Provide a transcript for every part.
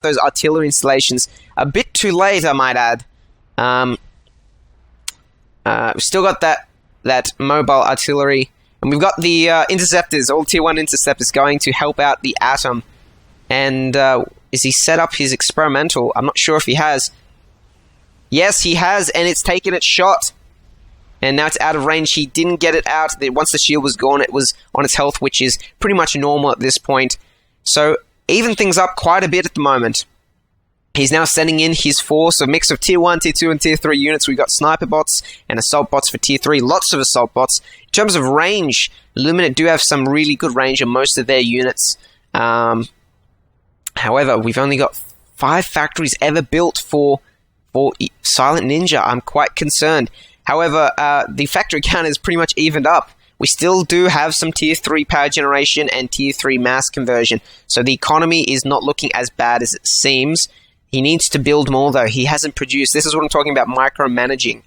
those artillery installations a bit too late, I might add. We've still got that mobile artillery, and we've got the interceptors, all tier 1 interceptors going to help out the Atom. And is he set up his experimental? I'm not sure if he has. Yes, he has, and it's taken its shot. And now it's out of range. He didn't get it out. Once the shield was gone, it was on its health, which is pretty much normal at this point. So, even things up quite a bit at the moment. He's now sending in his force, a mix of tier 1, tier 2, and tier 3 units. We've got sniper bots and assault bots for tier 3. Lots of assault bots. In terms of range, Illuminate do have some really good range on most of their units. However, we've only got 5 factories ever built for Silent Ninja. I'm quite concerned. However, the factory count is pretty much evened up. We still do have some tier 3 power generation and tier 3 mass conversion. So the economy is not looking as bad as it seems. He needs to build more, though. He hasn't produced. This is what I'm talking about, micromanaging.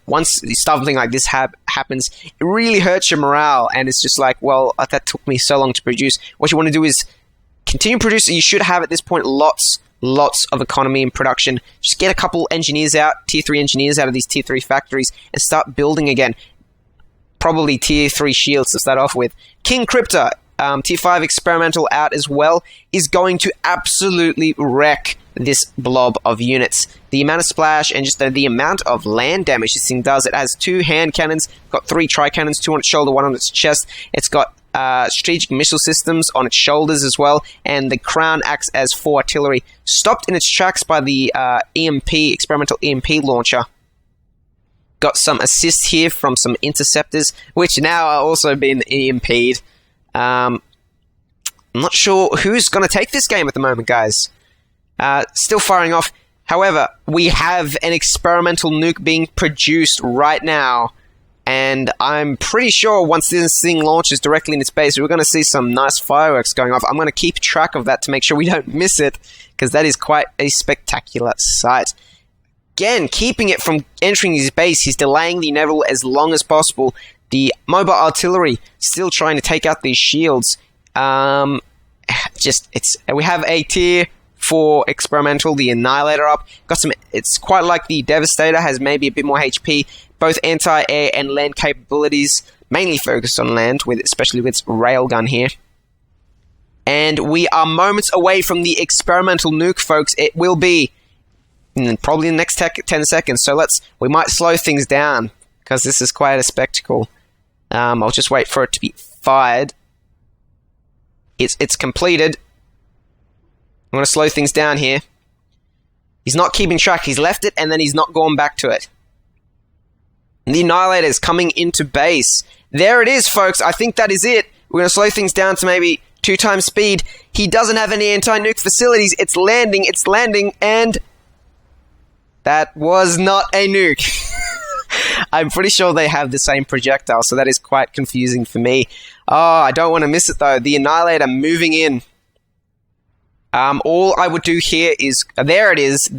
Once something like this happens, it really hurts your morale. And it's just like, well, that took me so long to produce. What you want to do is continue producing. You should have, at this point, lots of economy and production. Just get a couple engineers out, tier 3 engineers out of these tier 3 factories, and start building again. Probably tier 3 shields to start off with. King Crypta, tier 5 experimental out as well, is going to absolutely wreck this blob of units. The amount of splash and just the amount of land damage this thing does. It has 2 hand cannons, got 3 tri-cannons, 2 on its shoulder, 1 on its chest. It's got strategic missile systems on its shoulders as well, and the crown acts as 4 artillery. Stopped in its tracks by the experimental EMP launcher. Got some assist here from some interceptors, which now are also being EMP'd. I'm not sure who's going to take this game at the moment, guys. Still firing off. However, we have an experimental nuke being produced right now. And I'm pretty sure once this thing launches directly in its base, we're going to see some nice fireworks going off. I'm going to keep track of that to make sure we don't miss it, because that is quite a spectacular sight. Again, keeping it from entering his base, he's delaying the inevitable as long as possible. The mobile artillery still trying to take out these shields. We have a tier 4 experimental, the Annihilator up. Got some. It's quite like the Devastator, has maybe a bit more HP. Both anti-air and land capabilities, mainly focused on land, especially with its railgun here. And we are moments away from the experimental nuke, folks. It will be probably in the next 10 seconds. So we might slow things down, because this is quite a spectacle. I'll just wait for it to be fired. It's completed. I'm going to slow things down here. He's not keeping track. He's left it, and then he's not gone back to it. And the Annihilator is coming into base. There it is, folks. I think that is it. We're going to slow things down to maybe 2 times speed. He doesn't have any anti-nuke facilities. It's landing, and that was not a nuke. I'm pretty sure they have the same projectile, so that is quite confusing for me. Oh, I don't want to miss it, though. The Annihilator moving in. All I would do here is... There it is.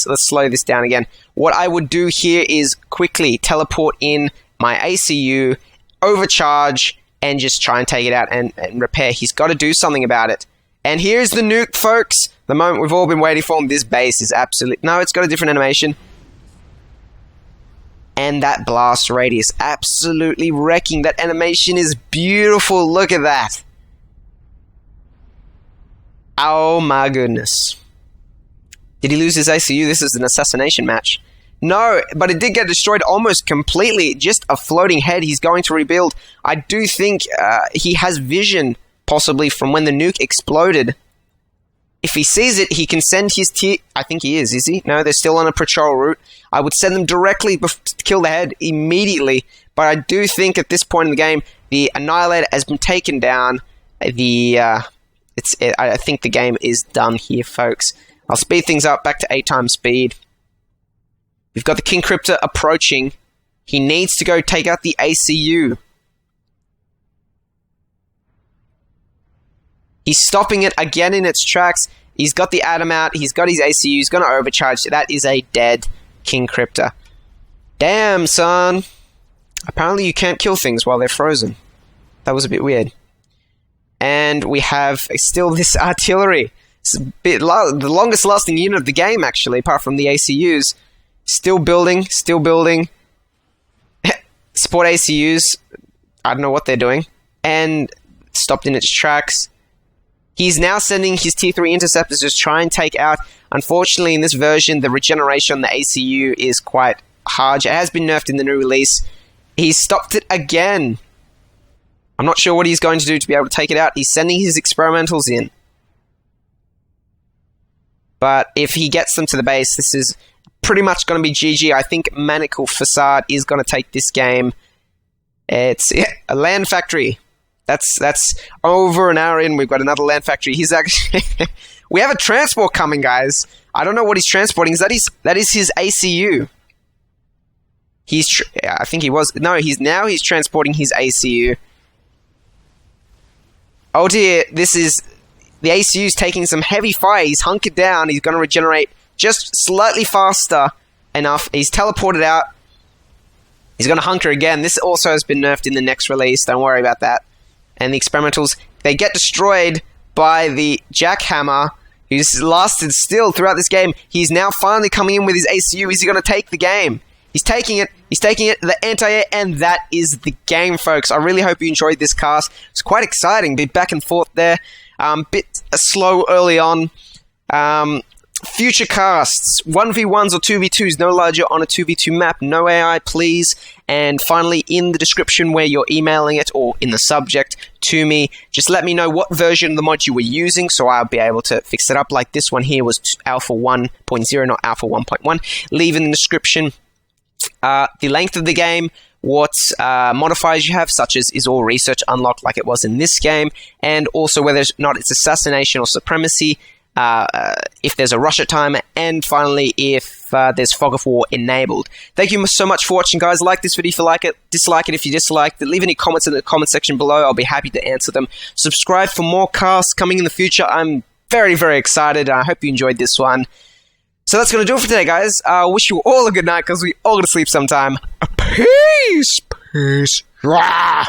Let's slow this down again. What I would do here is quickly teleport in my ACU, overcharge, and just try and take it out and repair. He's got to do something about it. And here's the nuke, folks. The moment we've all been waiting for. This base is absolutely... No, it's got a different animation. And that blast radius. Absolutely wrecking. That animation is beautiful. Look at that. Oh my goodness. Did he lose his ACU? This is an assassination match. No, but it did get destroyed almost completely. Just a floating head. He's going to rebuild. I do think he has vision, possibly, from when the nuke exploded. If he sees it, he can send his tier... I think he is he? No, they're still on a patrol route. I would send them directly to kill the head immediately. But I do think at this point in the game, the Annihilator has been taken down. I think the game is done here, folks. I'll speed things up back to 8 times speed. We've got the King Crypta approaching. He needs to go take out the ACU. He's stopping it again in its tracks. He's got the Atom out. He's got his ACU. He's going to overcharge. That is a dead King Crypta. Damn, son. Apparently you can't kill things while they're frozen. That was a bit weird. And we have still this artillery. It's a bit the longest lasting unit of the game, actually, apart from the ACUs. Still building, still building. Support ACUs. I don't know what they're doing. And stopped in its tracks. He's now sending his tier 3 interceptors to try and take out. Unfortunately, in this version, the regeneration on the ACU is quite hard. It has been nerfed in the new release. He's stopped it again. I'm not sure what he's going to do to be able to take it out. He's sending his experimentals in. But if he gets them to the base, this is pretty much going to be GG. I think Maniacal Facade is going to take this game. It's a land factory. That's over an hour in. We've got another land factory. He's actually... we have a transport coming, guys. I don't know what he's transporting. That is his ACU. I think he was... No, he's transporting his ACU. Oh dear, this is... The ACU's taking some heavy fire. He's hunkered down. He's going to regenerate just slightly faster enough. He's teleported out. He's going to hunker again. This also has been nerfed in the next release. Don't worry about that. And the experimentals, they get destroyed by the jackhammer, who's lasted still throughout this game. He's now finally coming in with his ACU. Is he going to take the game? He's taking it. He's taking it. The anti-air, and that is the game, folks. I really hope you enjoyed this cast. It's quite exciting. Bit back and forth there. Bit slow early on. Future casts, 1v1s or 2v2s, no larger on a 2v2 map, no AI please, and finally in the description where you're emailing it, or in the subject to me, just let me know what version of the mod you were using, so I'll be able to fix it up. Like this one here was Alpha 1.0, not Alpha 1.1. Leave in the description the length of the game, what modifiers you have, such as is all research unlocked like it was in this game, and also whether or not it's assassination or supremacy, if there's a rush at time, and finally if there's fog of war enabled. Thank you so much for watching, guys. Like this video if you like it, dislike it if you disliked it, leave any comments in the comment section below. I'll be happy to answer them. Subscribe for more casts coming in the future. I'm very, very excited. I hope you enjoyed this one. So that's going to do it for today, guys. I wish you all a good night, because we all got to sleep sometime. Peace! Peace! Rah!